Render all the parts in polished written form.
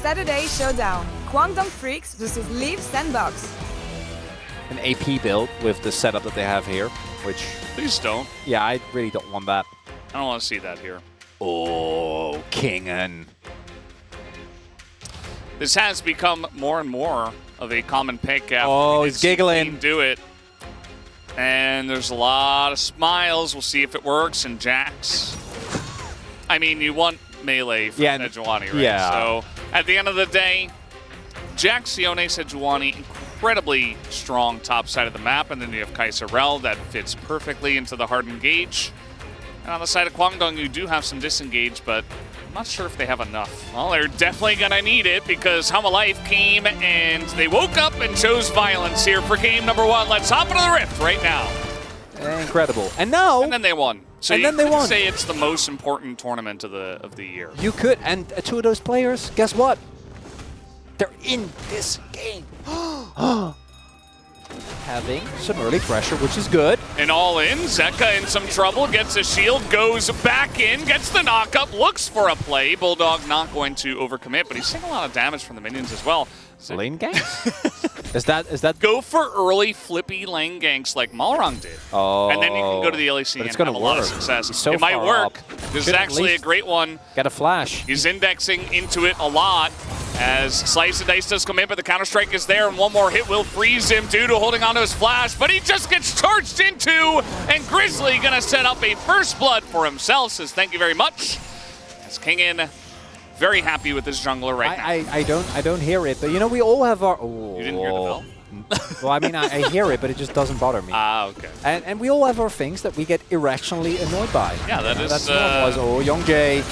Saturday Showdown. Guangdong Freaks versus Leaf Sandbox. An AP build with the setup that they have here, which... Please don't. Yeah, I really don't want that. I don't want to see that here. Oh, Kingen. This has become more and more of a common pick. Oh, he's giggling. Do it. And there's a lot of smiles. We'll see if it works. And Jax. I mean, you want melee from Sejuani, right? Yeah. So at the end of the day, Jax, Yone, Sejuani, incredibly strong top side of the map. And then you have Kai'Sa that fits perfectly into the hard engage. And on the side of Guangdong, you do have some disengage, but I'm not sure if they have enough. Well, they're definitely going to need it because Hama Life came and they woke up and chose violence here for game number 1. Let's hop into the Rift right now. Incredible. And now... And then they won. So and then they won. Say it's the most important tournament of the year. You could. And two of those players, guess what? They're in this game. Having some early pressure, which is good. And all in, Zeka in some trouble, gets a shield, goes back in, gets the knock-up, looks for a play. Bulldog not going to overcommit, but he's seeing a lot of damage from the minions as well. Lane ganks? is that... Go for early flippy lane ganks like Malrang did. Oh. And then you can go to the LCK and have a lot of success. So it might work. This is Should actually a great one. Get a flash. He's indexing into it a lot as Slice and Dice does come in, but the Counter-Strike is there, and one more hit will freeze him due to holding onto his flash, but he just gets charged into, and Grizzly gonna set up a first blood for himself, says thank you very much. As Kingen very happy with this jungler right now. I don't hear it, but you know, we all have our... Oh. You didn't hear the bell? Well, I mean, I hear it, but it just doesn't bother me. Ah, okay. And we all have our things that we get irrationally annoyed by. Yeah, that's normal. Oh, Youngjae.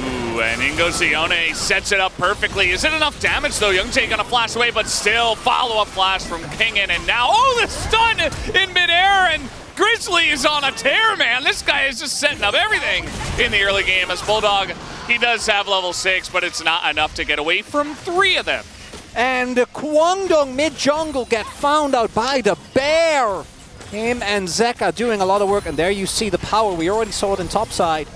Ooh, and in goes Yone, sets it up perfectly. Is it enough damage, though? Youngjae gonna flash away, but still follow-up flash from Kingen, and now, oh, the stun in midair, and Grizzly is on a tear, man. This guy is just setting up everything in the early game as Bulldog. He does have level 6, but it's not enough to get away from 3 of them. And Guangdong mid-jungle get found out by the bear. Him and Zeka doing a lot of work, and there you see the power. We already saw it in topside.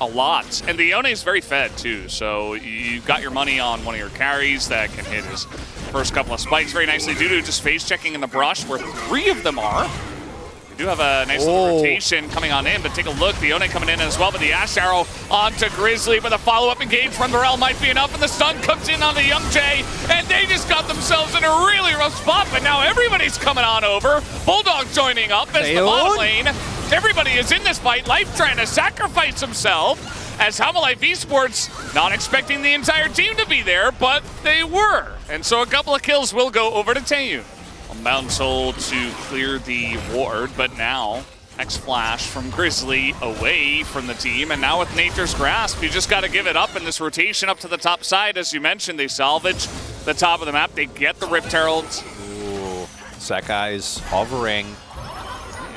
A lot. And the Yone is very fed, too, so you got your money on one of your carries that can hit his first couple of spikes very nicely. Dudu just face-checking in the brush where 3 of them are. We do have a nice little rotation coming on in, but take a look. The Yone coming in as well, but the Ash Arrow onto Grizzly, but the follow-up engage from Varel might be enough, and the stun comes in on the Youngjae, and they just got themselves in a really rough spot, but now everybody's coming on over. Bulldog joining up as the bottom lane. Everybody is in this fight. Life trying to sacrifice himself as Hama Life Esports not expecting the entire team to be there, but they were. And so a couple of kills will go over to Taeyun. Mountain Soul to clear the ward, but now X-Flash from Grizzly away from the team, and now with Nature's Grasp, you just got to give it up in this rotation up to the top side. As you mentioned, they salvage the top of the map. They get the Rift Heralds. Ooh, Zeka is hovering.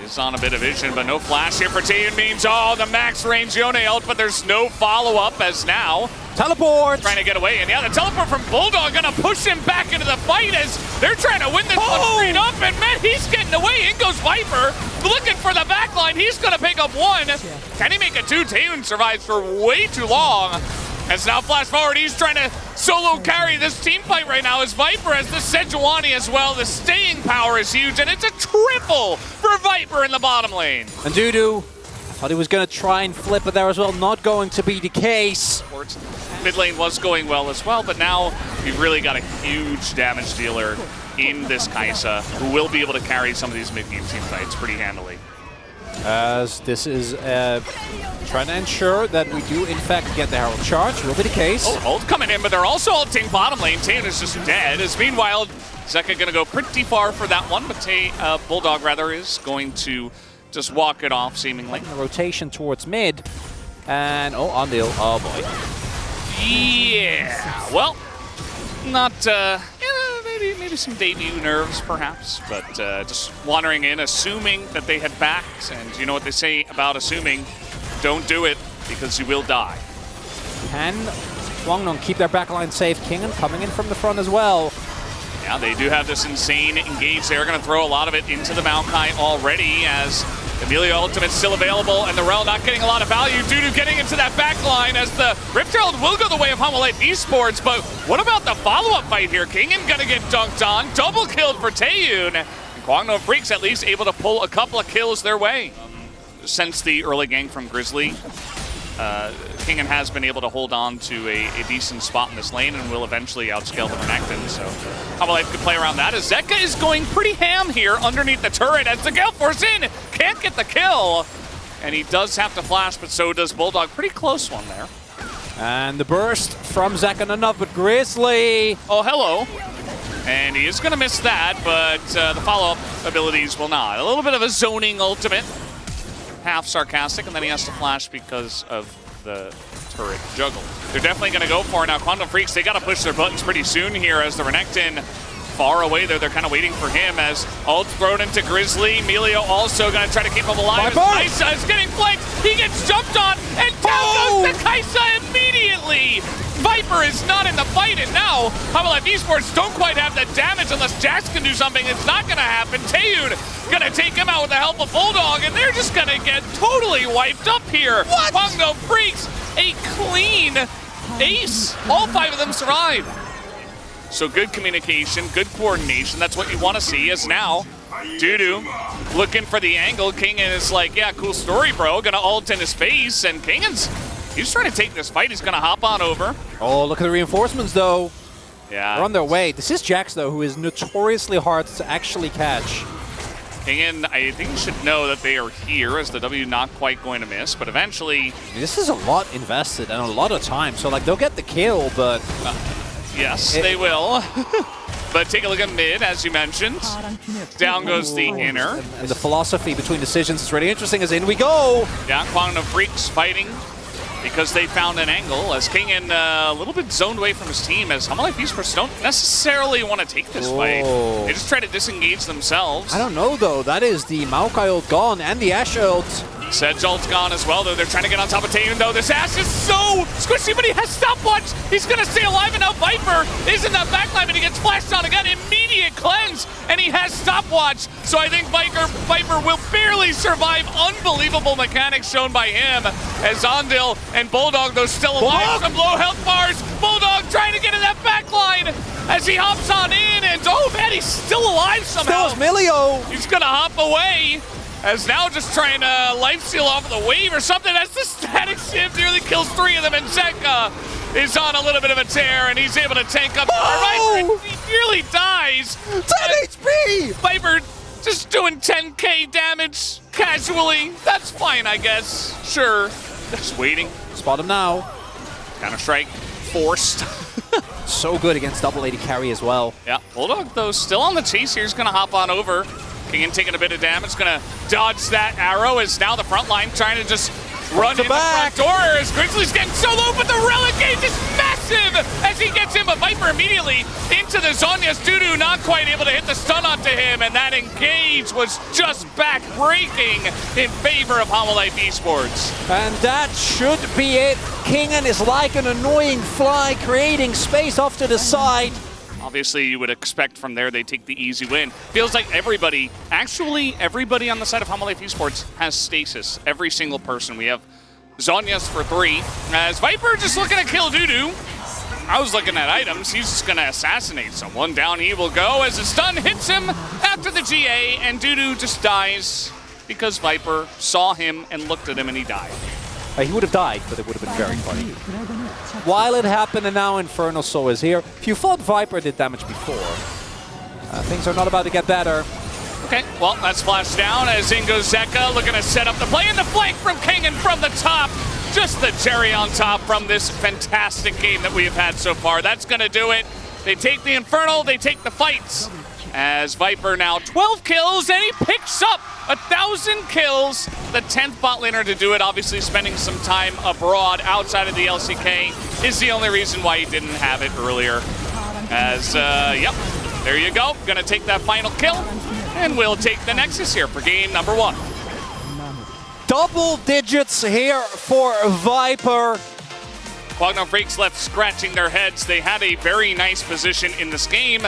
He's on a bit of vision, but no flash here for Taeyun means, oh, the max range Yone ult, but there's no follow-up as now. Teleport! Trying to get away, and yeah, the teleport from Bulldog gonna push him back into the fight as they're trying to win this one straight up, and man, he's getting away. In goes Viper, looking for the backline. He's gonna pick up 1. Can he make a 2? Taeyun survives for way too long. As now flash forward, he's trying to solo carry this team fight right now as Viper has the Sejuani as well. The staying power is huge, and it's a triple for Viper in the bottom lane. And Dudu, I thought he was going to try and flip it there as well. Not going to be the case. Mid lane was going well as well, but now we've really got a huge damage dealer in this Kai'Sa who will be able to carry some of these mid-game team fights pretty handily. As this is trying to ensure that we do in fact get the Herald charge. Will be the case. Oh, ult coming in, but they're also ulting bottom lane. Taeyun is just dead. As meanwhile, Zeka going to go pretty far for that one, but Bulldog rather is going to just walk it off seemingly. The rotation towards mid. And Ondil. Oh boy. Yeah. Well, not maybe some debut nerves perhaps, but just wandering in, assuming that they had backs, and you know what they say about assuming, don't do it because you will die. Can Guangdong keep their backline safe? Kingen coming in from the front as well. Yeah, they do have this insane engage. They're going to throw a lot of it into the Maokai already as Emilio ultimate still available, and the Rel not getting a lot of value due to getting into that back line as the Rift Herald will go the way of Hummelite Esports, but what about the follow-up fight here? Kingen gonna get dunked on, double killed for Taeyun, and Kwangdong Freaks at least able to pull a couple of kills their way. Since the early gang from Grizzly, Kingen has been able to hold on to a decent spot in this lane and will eventually outscale the Renekton, so Hummelite could play around that. As Zeka is going pretty ham here underneath the turret as the Gale Force in, can't get the kill, and he does have to flash, but so does Bulldog. Pretty close one there. And the burst from Zeka, not enough, but Grizzly. Oh, hello. And he is going to miss that, but the follow-up abilities will not. A little bit of a zoning ultimate. Half sarcastic, and then he has to flash because of the turret juggle. They're definitely going to go for it now. Kwangdong Freaks, they got to push their buttons pretty soon here as the Renekton far away there. They're kind of waiting for him as ult thrown into Grizzly. Emilio also going to try to keep him alive. Kaisa is getting flanked. He gets jumped on, and down goes to Kaisa immediately. Viper is not in the fight, and now Hummelite Esports don't quite have the damage unless Jax can do something. It's not going to happen. Taeyun going to take him out with the help of Bulldog, and they're just going to get totally wiped up here. Kwangdong Freaks, a clean ace. All 5 of them survive. So good communication, good coordination. That's what you want to see. As now, Dudu looking for the angle. Kingen is like, yeah, cool story, bro. Gonna ult in his face, and he's trying to take this fight. He's gonna hop on over. Oh, look at the reinforcements, though. Yeah. They're on their way. This is Jax, though, who is notoriously hard to actually catch. Kingen, I think you should know that they are here, as the W not quite going to miss, but eventually... This is a lot invested and a lot of time, so like they'll get the kill, but... yes, they will. But take a look at mid, as you mentioned. Down goes the inner. And the philosophy between decisions is really interesting, as in we go! Yeah, Kwangdong Freaks fighting because they found an angle, as Kingen a little bit zoned away from his team, as Hummelite Esports don't necessarily want to take this fight. They just try to disengage themselves. I don't know, though. That is the Maokai ult gone and the Ashe ult. Sedge ult's gone as well, though. They're trying to get on top of Taeyun, though. This Ashe is so squishy, but he has stopwatch. He's going to stay alive, and now Viper is in that backline, and he gets flashed on again. Immediate cleanse, and he has stopwatch. So I think Viper will barely survive. Unbelievable mechanics shown by him, as Ondil and Bulldog, though, still alive. Some low health bars. Bulldog trying to get in that backline as he hops on in, and oh man, he's still alive somehow. Still Emilio. He's going to hop away. As now just trying to life steal off of the wave or something. As the static shift nearly kills 3 of them, and Zeka is on a little bit of a tear, and he's able to tank up Viper. He nearly dies. 10 HP! Viper just doing 10k damage casually. That's fine, I guess. Sure. Just waiting. Spot him now. Counter-strike forced. So good against double AD carry as well. Yeah, Bulldog, though, still on the chase here. He's going to hop on over. Kingen taking a bit of damage, gonna dodge that arrow, as now the front line trying to just run in the front door as Grizzly's getting so low, but the relic gauge is massive as he gets him, but Viper immediately into the Zhonya's. Dudu not quite able to hit the stun onto him, and that engage was just back-breaking in favor of Hummelite Esports. And that should be it. Kingen is like an annoying fly, creating space off to the side. Obviously, you would expect from there they take the easy win. Feels like everybody, actually everybody on the side of Hummelite Esports has stasis. Every single person. We have Zhonya's for 3. As Viper just looking to kill Dudu. I was looking at items. He's just going to assassinate someone. Down he will go as a stun hits him after the GA, and Dudu just dies because Viper saw him and looked at him and he died. He would have died, but it would have been very funny. While it happened, and now Infernal Soul is here. If you thought Viper did damage before, things are not about to get better. Okay, well, that's flashed down as in goes Zeka, looking to set up the play, and the flank from Kingen from the top. Just the cherry on top from this fantastic game that we have had so far. That's going to do it. They take the Infernal, they take the fights. As Viper now 12 kills, and he picks up 1,000 kills. The 10th bot laner to do it, obviously spending some time abroad outside of the LCK is the only reason why he didn't have it earlier. As, yep, there you go. Gonna take that final kill, and we'll take the Nexus here for game number 1. Double digits here for Viper. Kwangdong Freaks left scratching their heads. They had a very nice position in this game,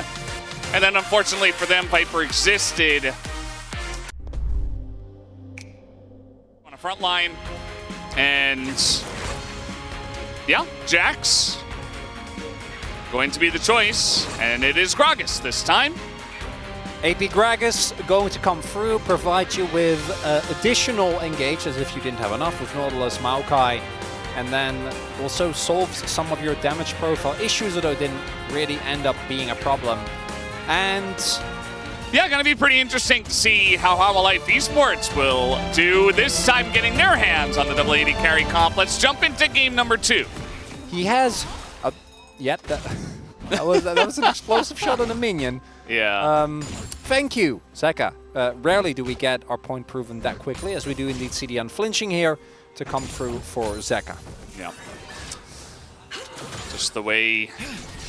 and then unfortunately for them, Viper existed. front line. And yeah, Jax going to be the choice. And it is Gragas this time. AP Gragas going to come through, provide you with additional engage, as if you didn't have enough with Nautilus, Maokai, and then also solves some of your damage profile issues, although it didn't really end up being a problem. And yeah, going to be pretty interesting to see how Life Esports will do this time getting their hands on the double AD carry comp. Let's jump into game number 2. He has a... Yep, that was an explosive shot on a minion. Yeah. Thank you, Zeka. Rarely do we get our point proven that quickly, as we do indeed see the unflinching here to come through for Zeka. Yeah. Just the way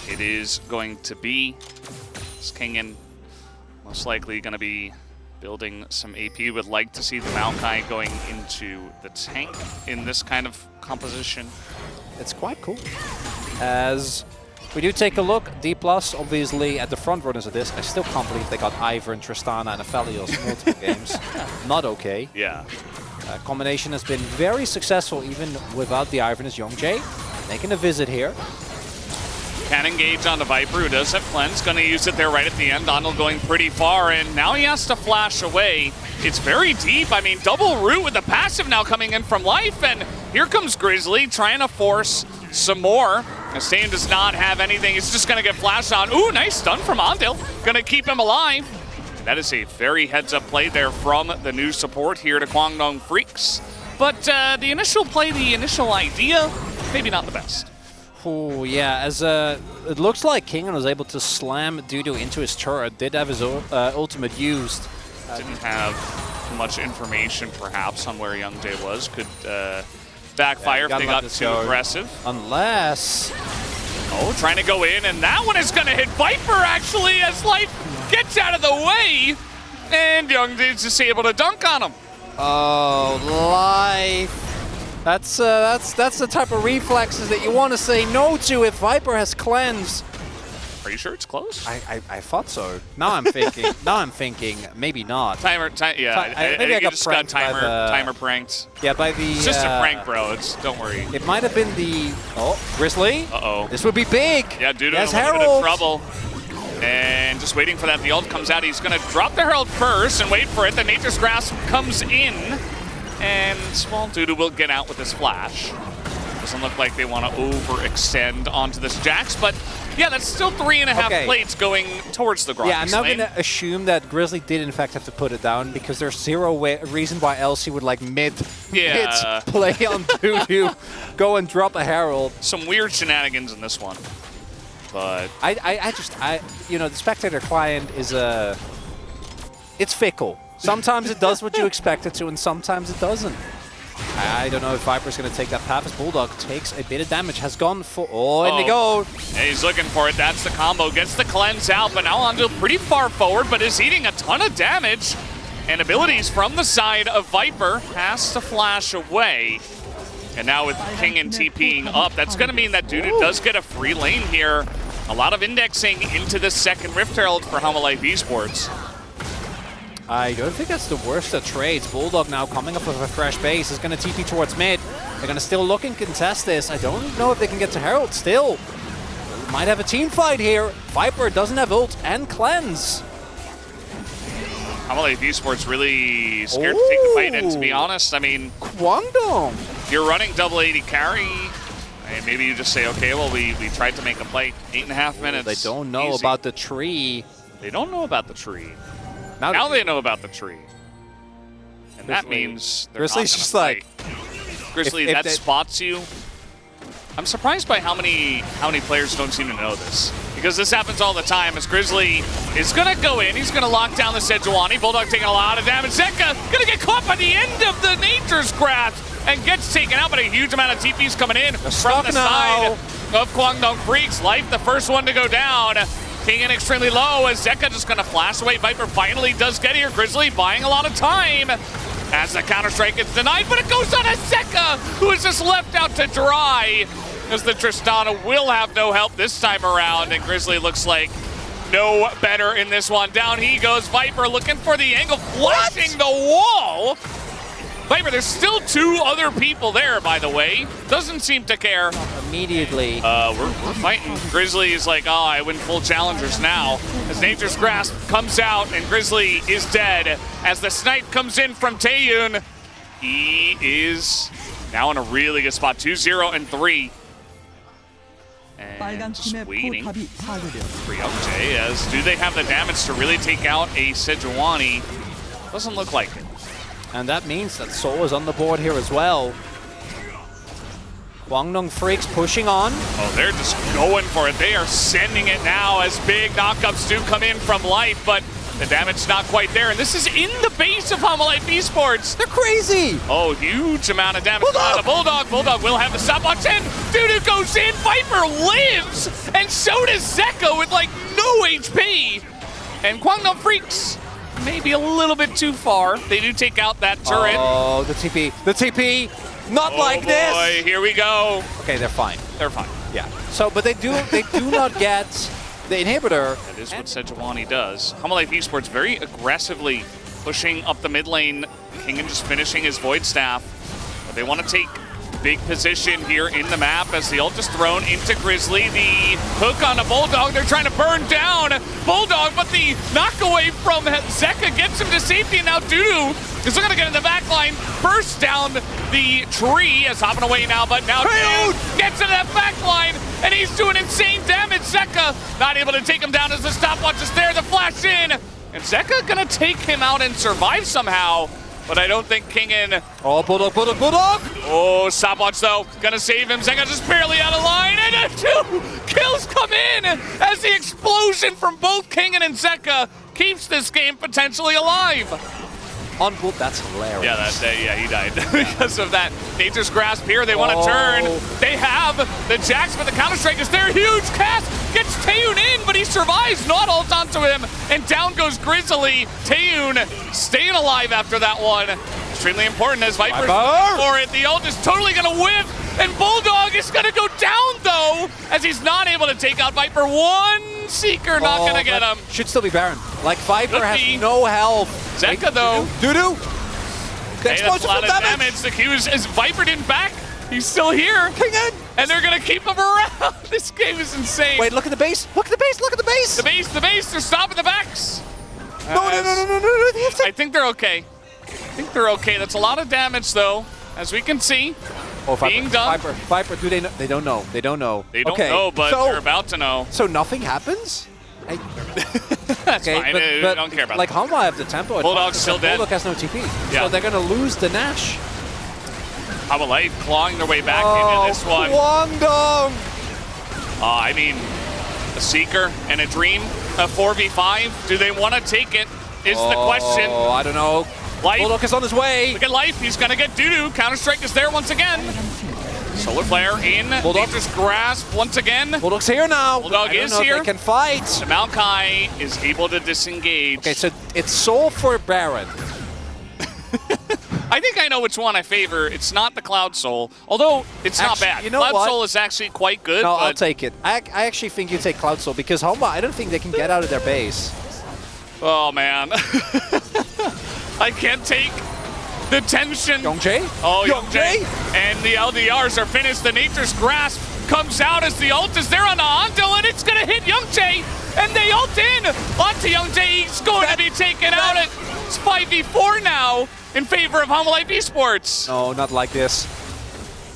it is going to be. This Kingen most likely going to be building some AP. Would like to see the Maokai going into the tank in this kind of composition. It's quite cool. As we do take a look, D+, obviously, at the front runners of this. I still can't believe they got Ivern, Tristana, and Aphelios multiple games. Not okay. Yeah. Combination has been very successful even without the Ivern as Young Jay. Making a visit here. Can engage on the Viper, who does have cleanse. Going to use it there right at the end. Donald going pretty far, and now he has to flash away. It's very deep. I mean, double root with the passive now coming in from Life, and here comes Grizzly trying to force some more. Stain does not have anything. He's just going to get flashed on. Ooh, nice stun from Andil. Going to keep him alive. That is a very heads-up play there from the new support here to Kwangdong Freaks. But the initial play, the initial idea, maybe not the best. Oh, yeah, as it looks like Kingen was able to slam Dudu into his turret, did have his ultimate used. Didn't have much information, perhaps, on where Young Jay was. Could backfire if they got too aggressive. Unless... Oh, trying to go in, and that one is going to hit Viper, actually, as Life gets out of the way, and Young Jay's just able to dunk on him. Oh, Life. That's the type of reflexes that you want to say no to if Viper has cleansed. Are you sure it's close? I thought so. Now I'm thinking maybe not. Yeah. Maybe I got just got timer pranked. Yeah, by the... It's just a prank, bro. Don't worry. It might have been the... Oh, Grizzly. Uh-oh. This would be big. Yeah, dude, yes, in a little bit of trouble. And just waiting for that. The ult comes out. He's going to drop the Herald first and wait for it. The Nature's Grasp comes in. And, well, Dudu will get out with this flash. Doesn't look like they want to overextend onto this Jax, but yeah, that's still 3.5 plates going towards the Gragas. Yeah, I'm now going to assume that Grizzly did in fact have to put it down because there's zero reason why LC would like mid play on Dudu, go and drop a Herald. Some weird shenanigans in this one, but you know, the spectator client is it's fickle. Sometimes it does what you expect it to, and sometimes it doesn't. I don't know if Viper's going to take that path as Bulldog takes a bit of damage. Has gone for... Oh, in they go. Yeah, he's looking for it. That's the combo. Gets the cleanse out, but now Andil pretty far forward, but is eating a ton of damage. And abilities from the side of Viper has to flash away. And now with Kingen TPing up, that's going to mean that Dudu does get a free lane here. A lot of indexing into the second Rift Herald for Life Esports. I don't think that's the worst of trades. Bulldog now coming up with a fresh base is going to TP towards mid. They're going to still look and contest this. I don't know if they can get to Herald still. Might have a team fight here. Viper doesn't have ult and cleanse. Life Esports really scared to take the fight, and to be honest, I mean... Kwangdong! If you're running double AD carry, maybe you just say, okay, well, we tried to make a play. 8.5 minutes. They don't know about the tree. They don't know about the tree. Now they know about the tree. And that means they're Grizzly's just like... Grizzly, that spots you. I'm surprised by how many players don't seem to know this. Because this happens all the time as Grizzly is going to go in. He's going to lock down the Sejuani. Bulldog taking a lot of damage. Zeka going to get caught by the end of the Nature's Grasp and gets taken out, but a huge amount of TPs coming in from the side of Kwangdong Freaks. Life, the first one to go down. Kingen extremely low as Zeka just going to flash away. Viper finally does get here. Grizzly buying a lot of time as the counter-strike gets denied, but it goes on to Zeka, who is just left out to dry as the Tristana will have no help this time around, and Grizzly looks like no better in this one. Down he goes. Viper looking for the angle, flashing the wall. Viper, there's still 2 other people there, by the way. Doesn't seem to care. Immediately. We're fighting. Grizzly is like, oh, I win full challengers now. As Nature's Grasp comes out and Grizzly is dead. As the snipe comes in from Taeyun, he is now in a really good spot. 2-0 and 3. And just waiting for Youngjae, as do they have the damage to really take out a Sejuani? Doesn't look like it. And that means that Seoul is on the board here as well. Guangdong Freaks pushing on. Oh, they're just going for it. They are sending it now as big knockups do come in from Life, but the damage not quite there. And this is in the base of Life Esports. They're crazy. Oh, huge amount of damage. Bulldog will have the stopwatch in. Dude goes in. Viper lives. And so does Zeka with like no HP. And Guangdong Freaks maybe a little bit too far. They do take out that turret. Oh, the TP. The TP. Not like this. Oh boy, here we go. Okay, they're fine. They're fine. Yeah. So, but they do not get the inhibitor. That is what Sejuani does. Life Esports very aggressively pushing up the mid lane. Kingen just finishing his Void Staff. But they want to take big position here in the map as the ult is thrown into Grizzly. The hook on a Bulldog. They're trying to burn down Bulldog, but the knockaway from Zeka gets him to safety. And now Dudu is looking to get in the back line. Bursts down the tree as hopping away now, but now Dudu gets into that back line and he's doing insane damage. Zeka not able to take him down as the stopwatch is there. The flash in. And Zeka gonna take him out and survive somehow. But I don't think Kingen. Oh, Bulldog. Oh, stopwatch though. Gonna save him. Zeka just barely out of line. And 2 kills come in as the explosion from both Kingen and Zeka keeps this game potentially alive. On Bull, that's hilarious. Yeah, he died because of that. Nature's Grasp here. They want to turn. They have the Jax, but the Counter-Strike is there. Huge cast. Gets Taeyun in, but he survives. Not ult onto him. And down goes Grizzly. Taeyun staying alive after that one. Extremely important as Viper's looking for it. The ult is totally going to whip. And Bulldog is going to go down, though, as he's not able to take out Viper. One Seeker not going to get him. Should still be Baron. Like, Viper has no health. Zeka, though. Dudu. The explosive damage. The Q is Viper didn't back. He's still here. Kingen. And they're going to keep him around. This game is insane. Wait, look at the base. Look at the base. Look at the base. The base. They're stopping the backs. No. I think they're okay. That's a lot of damage, though, as we can see. Oh, Viper, being done. Viper, do they know? They don't know. They don't know, but they're about to know. So nothing happens? That's fine. But don't care about like, that. Hanwha have the tempo. Bulldog's still dead. Bulldog has no TP. Yeah. So they're going to lose the Nash. Life clawing their way back into this one. Guangdong! I mean, a Seeker and a Dream, a 4v5. Do they want to take it is the question. Oh, I don't know. Life. Bulldog is on his way. Look at Life. He's going to get Dudu. Counter-Strike is there once again. Solar Flare in. Nature's Grasp once again. Bulldog's here now. Bulldog is here. They can fight. Maokai is able to disengage. Okay, so it's Soul for Baron. I think I know which one I favor. It's not the Cloud Soul, although it's not bad. You know Cloud what? Soul is actually quite good. No, but I'll take it. I actually think you take Cloud Soul because Hanwha, I don't think they can get out of their base. Oh, man. I can't take the tension. Youngjae? Oh, Youngjae. And the LDRs are finished. The Nature's Grasp comes out as the ult is there on the Hondo, and it's going to hit Youngjae. And they ult in onto Youngjae. He's going to be taken out. It's 5v4 now in favor of Life Esports. No, not like this.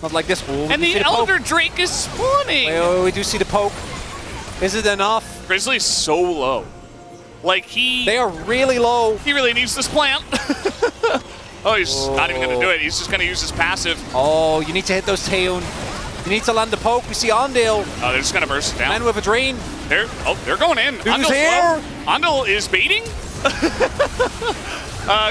Not like this. Ooh, and the Elder Drake is spawning. Wait, we do see the poke. Is it enough? Grizzly's so low. Like, they are really low. He really needs this plant. Oh, he's not even going to do it. He's just going to use his passive. Oh, you need to hit those Taeyun. You need to land the poke. We see Ondil. Oh, they're just going to burst it down. Men with a dream. They're going in. Ondil's here. Ondil is baiting.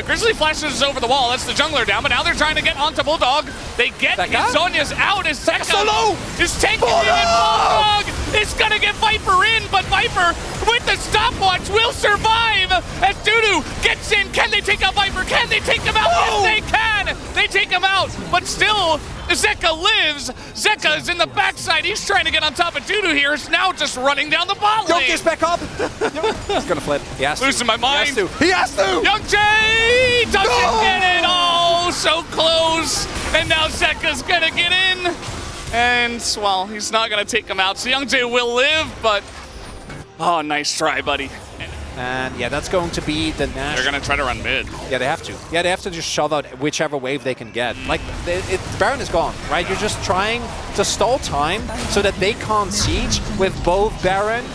Grizzly flashes over the wall. That's the jungler down, but now they're trying to get onto Bulldog. They get Zhonya's out as Zeka is taking it in. Bulldog is going to get Viper in, but Viper with the stopwatch will survive as Dudu gets in. Can they take out Viper? Can they take him out? Yes, they can. They take him out, but still Zeka lives. Zeka is in the backside. He's trying to get on top of Dudu here. Is now just running down the bot lane. Youngjae's back up. He's going to flip. He has to. Losing my mind. He has to. Youngjae doesn't get it all. Oh, so close. And now Zeka's gonna get in. And, well, he's not gonna take him out. So Youngjae will live, but... Oh, nice try, buddy. And yeah, that's going to be the Nash. They're gonna try to run mid. Yeah, they have to. Yeah, they have to just shove out whichever wave they can get. Like, Baron is gone, right? You're just trying to stall time so that they can't siege with both Baron.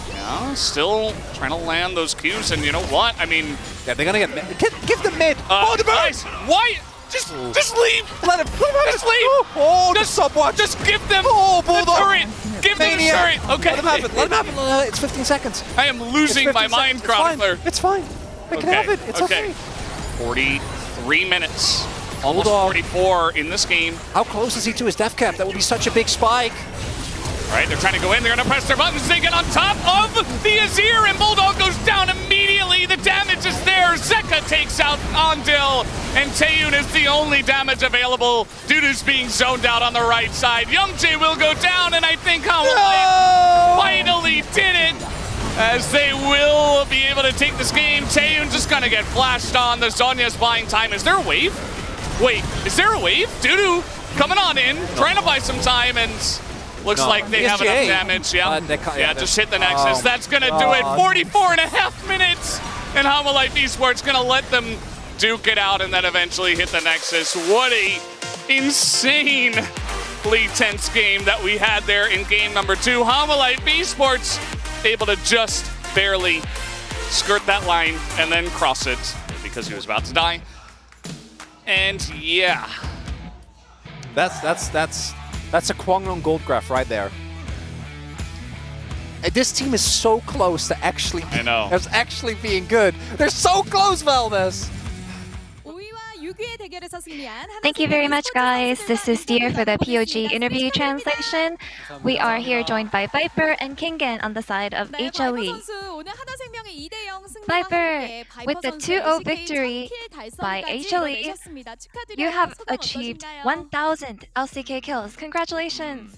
Yeah, still trying to land those Qs, and you know what? I mean... Yeah, they're gonna get mid. Give them mid! Oh, the Baron! Nice. Why? Just leave! Let him! Just leave! Oh, the subwatch! Just give them Oh, the Bulldog! turret! Give them the turret! Okay. Let him have it, let him have it. It's 15 seconds. I am losing my mind, Chronicler. It's fine. They can have it. It's okay. 43 minutes. Almost Bulldog. 44 in this game. How close is he to his death cap? That would be such a big spike. All right, they're trying to go in. They're going to press their buttons. They get on top of the Azir, and Bulldog goes down immediately. The damage is there. Zeka takes out Andil, and Taeyun is the only damage available. Dudu's being zoned out on the right side. Youngjae will go down, and I think HLE finally did it, as they will be able to take this game. Taeyun just going to get flashed on. The Zonya's buying time. Is there a wave? Wait, is there a wave? Dudu coming on in, trying to buy some time, and... Looks like they have enough damage. Yeah, just hit the Nexus. That's going to do it. 44.5 minutes. And HLE Esports going to let them duke it out and then eventually hit the Nexus. What a insanely tense game that we had there in game number 2. HLE Esports able to just barely skirt that line and then cross it because he was about to die. And yeah. That's a Kwangnong gold graph right there. And this team is so close to actually being good. They're so close, Valdez. Thank you very much, guys. This is Dear for the POG Interview translation. We are here joined by Viper and Kingen on the side of HLE. Viper, with the 2-0 victory by HLE, you have achieved 1,000 LCK kills. Congratulations!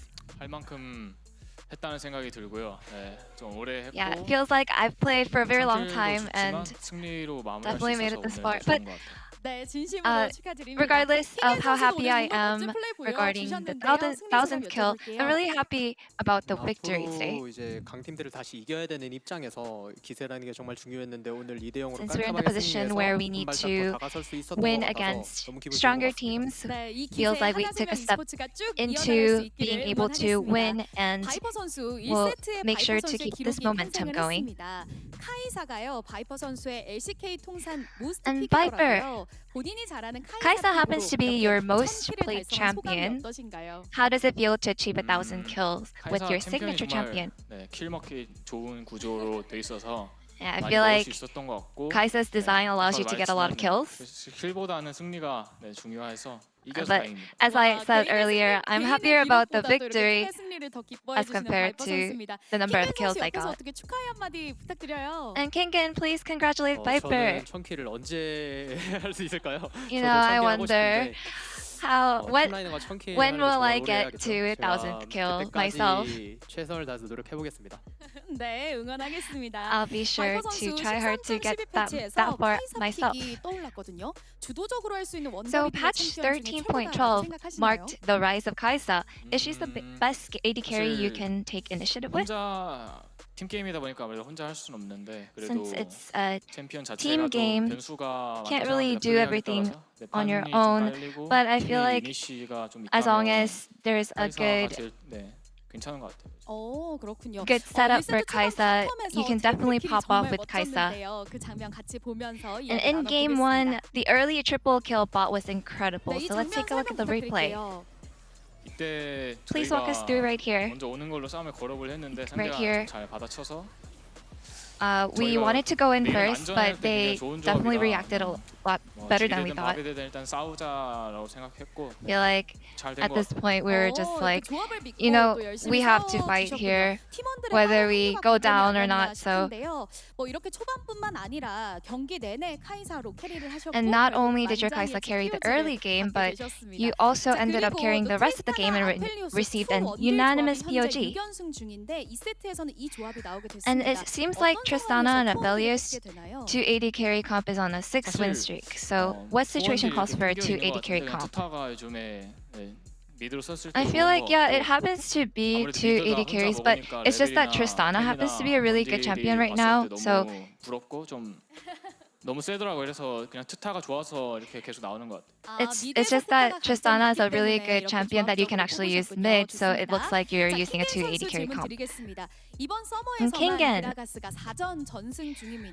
Yeah, it feels like I've played for a very long time and definitely made it this far. But regardless of how happy I am regarding the 1,000th kill, I'm really happy about the victory today. Since we're in the position where we need to win against stronger teams, feels like we took a step into being able to win, and we'll make sure to keep this momentum going. And Viper, Kaisa happens to be your most played champion. How does it feel to achieve 1,000 kills with your signature champion? Yeah, I feel like Kaisa's design allows you to get a lot of kills. But as I said earlier, I'm happier about the victory as compared to the number of kills I got. And Kingen, please congratulate Viper. You know, I wonder when will I get to 1,000th kill myself? I'll be sure to try hard to get that far myself. So patch 13.12 marked the rise of Kaisa. Is she the best AD carry you can take initiative with? Since it's a team game, can't really do everything on your own, but I feel like as long as there's a good setup for Kaisa, you can definitely pop off with Kaisa. And in game 1, the early triple kill bot was incredible, so let's take a look at the replay. Please walk us through right here. Right here. We wanted to go in first, but they definitely reacted a lot better than we thought. I feel like at this point we were just like, you know, we have to fight here, whether we go down or not. So, and not only did your Kaisa carry the early game, but you also ended up carrying the rest of the game and received an unanimous POG. And it seems like Tristana and Aphelios 2 AD carry comp is on a 6-win streak. streak. So what situation calls for a 2 AD carry comp? I feel like, yeah, it happens to be 2 AD carries, but it's just that Tristana happens to be a really good champion right now. So 너무 세더라고. 그래서 그냥 트타가 좋아서 이렇게 계속 나오는 것 같아. it's just that Tristana is a really good champion that you can actually use mid, so it looks like you're using a 2 AD carry comp. Kingen,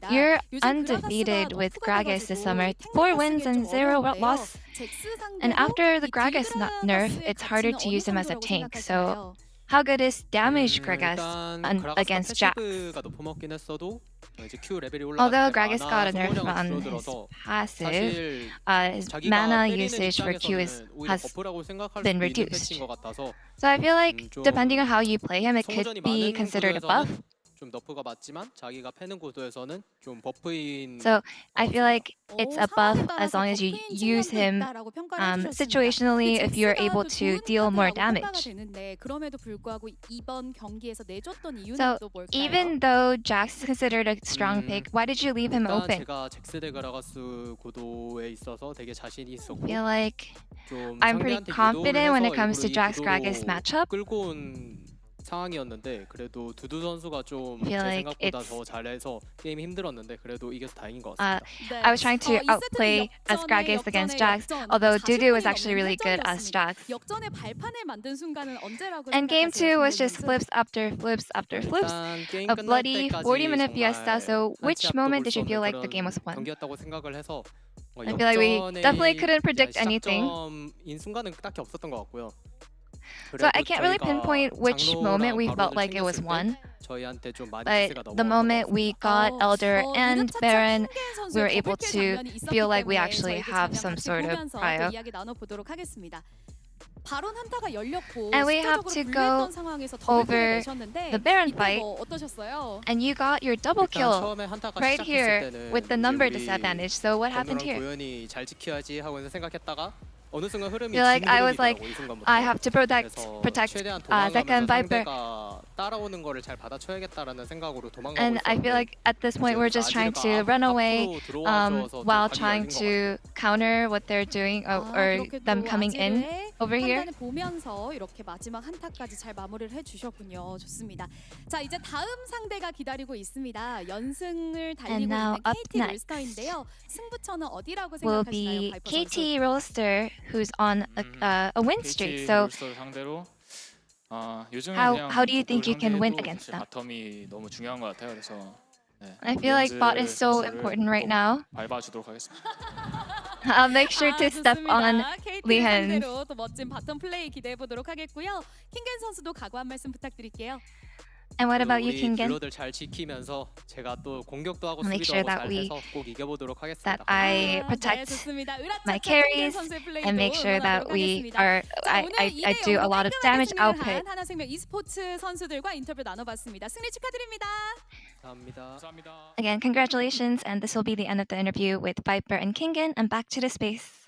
you're undefeated with Gragas this summer. 4 wins and 0 loss. And after the Gragas nerf, it's harder to use him as a tank. So how good is damage Gragas against Jax? Although Gragas got a nerf on his passive, his mana usage for Q has been reduced. So I feel like depending on how you play him, it could be considered a buff. 좀 너프가 맞지만 자기가 패는 구도에서는 좀 버프인. So I feel like it's a buff as long as you use him situationally if you're able to deal more damage. So even though Jax is considered a strong pick, why did you leave him open? 제가 잭스 대 그라가스 구도에 있어서 되게 자신이 있었고. I feel like 좀 I'm pretty confident when it comes to Jax Gragas matchup. 끌고 온 상황이었는데 그래도 두두 선수가 좀 제 like 생각보다 더 잘해서 게임이 힘들었는데 그래도 이겨서 다행인 것 같습니다. I was trying to outplay as Gragas against Jax, although Dudu was actually really good as Jax. And game 2 was just flips after flips after flips. A bloody 40-minute fiesta, so which moment did you feel like the game was won? 경기였다고 생각을 해서 I feel like we definitely couldn't predict anything. 인 순간은 딱히 없었던 것 같고요. So I can't really pinpoint which moment we felt like it was won. But the moment we got Elder and Baron, we were able to feel like we actually have some sort of prio. And we have to go over the Baron fight. And you got your double kill right here with the number disadvantage. So what happened here? You're like, I was like, I have to protect Zeka and Viper. And I feel like at this point we're just trying to run away while trying to counter what they're doing or them coming in over here. 보면서 이렇게 마지막 한타까지 잘 마무리를 해주셨군요. 좋습니다. 자, 이제 다음 상대가 기다리고 있습니다. 연승을 달리고 있는 KT 롤스터인데요. 승부처는 어디라고 Will 생각하시나요, be 바이퍼 KT Rolster, who's on a win streak. So how do you think you can win against them? 바텀이 너무 중요한 것 같아요. 그래서 I feel like bot is so important right now. 밟아주도록 하겠습니다. I'll make sure to step on Lihan. 또 멋진 바텀 플레이 기대해 보도록 하겠고요. 킹겐 선수도 각오 한 말씀 부탁드릴게요. And what about you, Kingen? 딜러들 잘 지키면서 제가 또 공격도 하고 Make 수비도 sure 하고 that we 잘해서 꼭 이겨보도록 하겠습니다. that I protect my carries and make sure that we are I do a lot of damage output. 하나생명 e스포츠 선수들과 인터뷰 나눠봤습니다. 승리 축하드립니다. 감사합니다. Again, congratulations, and this will be the end of the interview with Viper and Kingen, and back to the space.